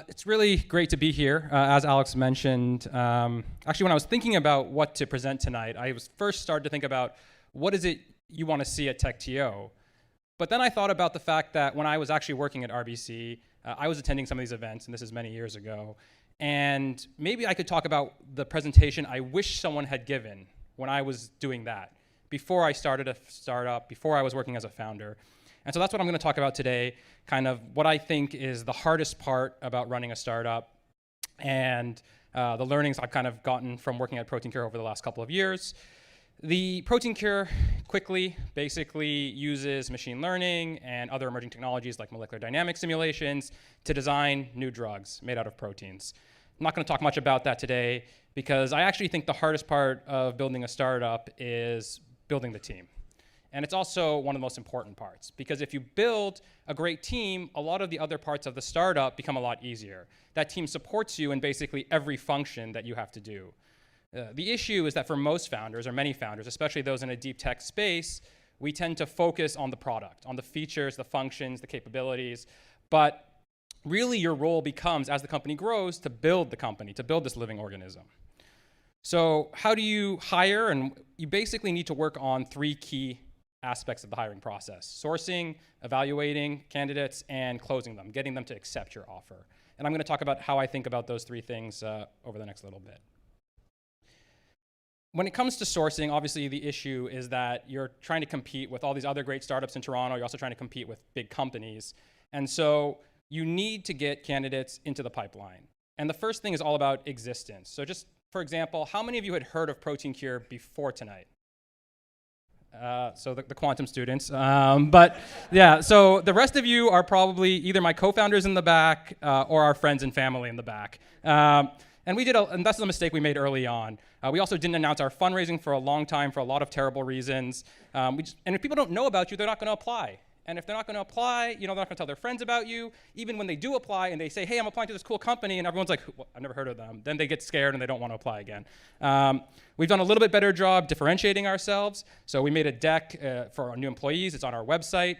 It's really great to be here. As Alex mentioned, actually when I was thinking about what to present tonight, I was first started to think about what is it you want to see at TechTO. But then I thought about the fact that when I was actually working at RBC, I was attending some of these events, and this is many years ago, and maybe I could talk about the presentation I wish someone had given when I was doing that, before I started a startup, before I was working as a founder. And so that's what I'm going to talk about today, kind of what I think is the hardest part about running a startup and the learnings I've kind of gotten from working at ProteinQure over the last couple of years. The ProteinQure quickly basically uses machine learning and other emerging technologies like molecular dynamic simulations to design new drugs made out of proteins. I'm not going to talk much about that today because I actually think the hardest part of building a startup is building the team. And it's also one of the most important parts, because if you build a great team, a lot of the other parts of the startup become a lot easier. That team supports you in basically every function that you have to do. The issue is that for most founders, or many founders, especially those in a deep tech space, we tend to focus on the product, on the features, the functions, the capabilities. But really your role becomes, as the company grows, to build the company, to build this living organism. So how do you hire? And you basically need to work on three key aspects of the hiring process: sourcing, evaluating candidates, and closing them, getting them to accept your offer. And I'm going to talk about how I think about those three things over the next little bit. When it comes to sourcing, obviously the issue is that you're trying to compete with all these other great startups in Toronto. You're also trying to compete with big companies. And so you need to get candidates into the pipeline. And the first thing is all about existence. So just for example, how many of you had heard of ProteinQure before tonight? So the quantum students. But yeah, so the rest of you are probably either my co-founders in the back or our friends and family in the back. And and that's the mistake we made early on. We also didn't announce our fundraising for a long time for a lot of terrible reasons. And if people don't know about you, they're not going to apply. And if they're not going to apply, they're not going to tell their friends about you. Even when they do apply and they say, hey, I'm applying to this cool company, and everyone's like, well, I've never heard of them. Then they get scared and they don't want to apply again. We've done a little bit better job differentiating ourselves. So we made a deck for our new employees. It's on our website.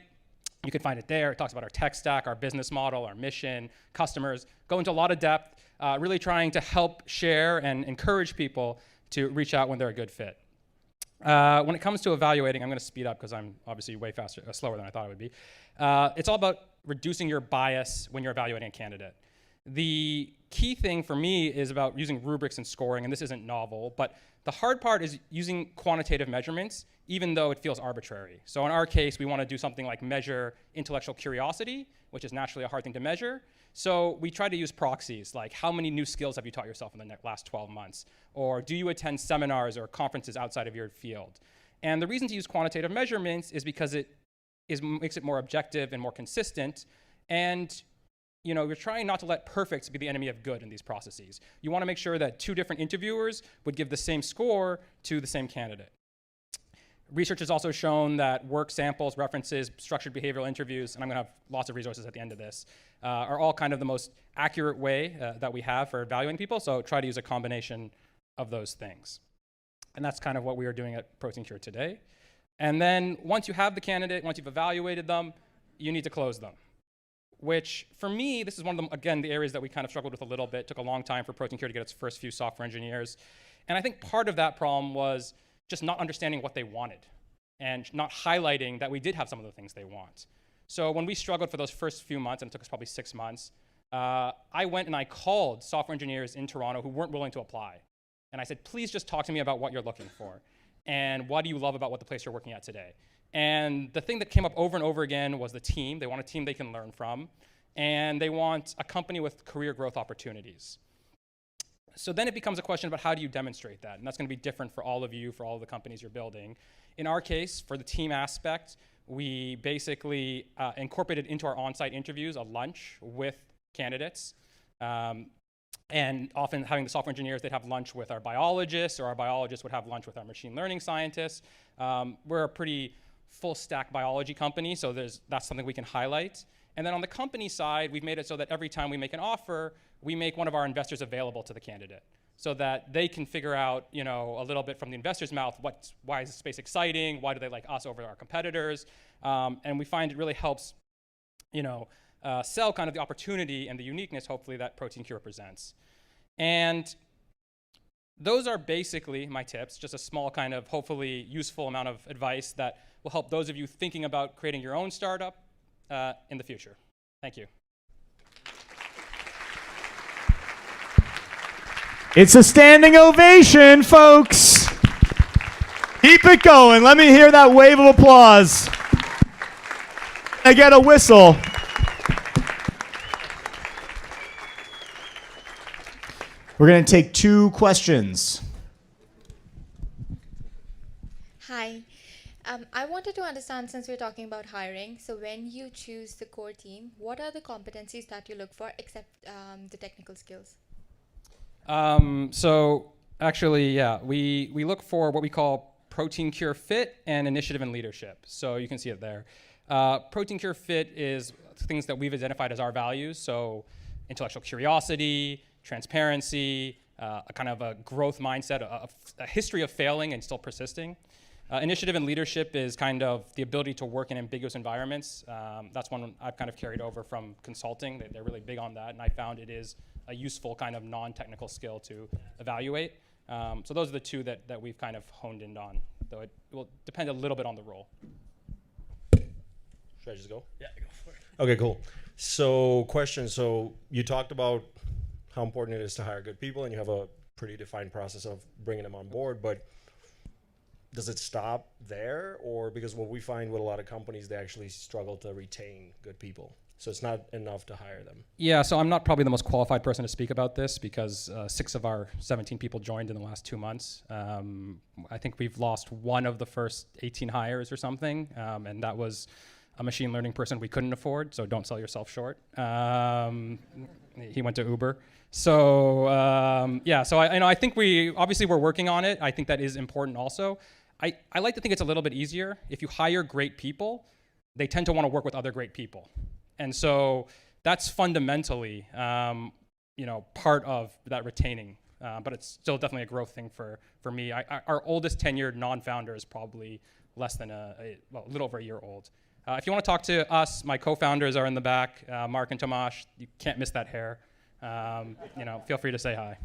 You can find it there. It talks about our tech stack, our business model, our mission, customers. Go into a lot of depth, really trying to help share and encourage people to reach out when they're a good fit. When it comes to evaluating, I'm going to speed up because I'm obviously way slower than I thought I would be. It's all about reducing your bias when you're evaluating a candidate. The key thing for me is about using rubrics and scoring, and this isn't novel, but the hard part is using quantitative measurements, even though it feels arbitrary. So in our case, we want to do something like measure intellectual curiosity, which is naturally a hard thing to measure. So we try to use proxies, like how many new skills have you taught yourself in the last 12 months? Or do you attend seminars or conferences outside of your field? And the reason to use quantitative measurements is because it makes it more objective and more consistent. And you're trying not to let perfect be the enemy of good in these processes. You want to make sure that two different interviewers would give the same score to the same candidate. Research has also shown that work samples, references, structured behavioral interviews, and I'm going to have lots of resources at the end of this, are all kind of the most accurate way that we have for evaluating people. So try to use a combination of those things. And that's kind of what we are doing at ProteinQure today. And then once you have the candidate, once you've evaluated them, you need to close them. Which, for me, this is one of the, again, the areas that we kind of struggled with a little bit. It took a long time for ProteinQure to get its first few software engineers. And I think part of that problem was just not understanding what they wanted and not highlighting that we did have some of the things they want. So when we struggled for those first few months, and it took us probably 6 months, I went and I called software engineers in Toronto who weren't willing to apply. And I said, please just talk to me about what you're looking for. And what do you love about what the place you're working at today? And the thing that came up over and over again was the team. They want a team they can learn from. And they want a company with career growth opportunities. So then it becomes a question about how do you demonstrate that? And that's going to be different for all of you, for all of the companies you're building. In our case, for the team aspect, we basically incorporated into our on-site interviews a lunch with candidates. And often having the software engineers, they'd have lunch with our biologists, or our biologists would have lunch with our machine learning scientists. We're a pretty full stack biology company, so that's something we can highlight. And then on the company side, we've made it so that every time we make an offer, we make one of our investors available to the candidate so that they can figure out, a little bit from the investor's mouth, why is this space exciting? Why do they like us over our competitors? And we find it really helps, sell kind of the opportunity and the uniqueness, hopefully, that ProteinQure represents. And those are basically my tips, just a small kind of hopefully useful amount of advice that will help those of you thinking about creating your own startup in the future. Thank you. It's a standing ovation, folks. Keep it going. Let me hear that wave of applause. I get a whistle. We're going to take 2 questions. Hi. I wanted to understand, since we're talking about hiring, so when you choose the core team, what are the competencies that you look for except the technical skills? So actually, yeah, we look for what we call ProteinQure fit and initiative and leadership. So you can see it there. ProteinQure fit is things that we've identified as our values. So intellectual curiosity, transparency, a kind of a growth mindset, a history of failing and still persisting. Initiative and leadership is kind of the ability to work in ambiguous environments. That's one I've kind of carried over from consulting. They're really big on that, and I found it is a useful kind of non-technical skill to evaluate. So those are the 2 that we've kind of honed in on, though it will depend a little bit on the role. Should I just go? Yeah, go for it. Okay, cool. So question, so you talked about how important it is to hire good people, and you have a pretty defined process of bringing them on board, but does it stop there? Or because what we find with a lot of companies, they actually struggle to retain good people. So it's not enough to hire them. Yeah, so I'm not probably the most qualified person to speak about this because 6 of our 17 people joined in the last 2 months. I think we've lost 1 of the first 18 hires or something, and that was a machine learning person we couldn't afford, so don't sell yourself short. He went to Uber. So yeah, so I think we're working on it. I think that is important also. I like to think it's a little bit easier. If you hire great people, they tend to want to work with other great people. And so that's fundamentally, part of that retaining. But it's still definitely a growth thing for me. Our oldest tenured non-founder is probably less than a little over a year old. If you want to talk to us, my co-founders are in the back, Mark and Tomasz. You can't miss that hair. Feel free to say hi.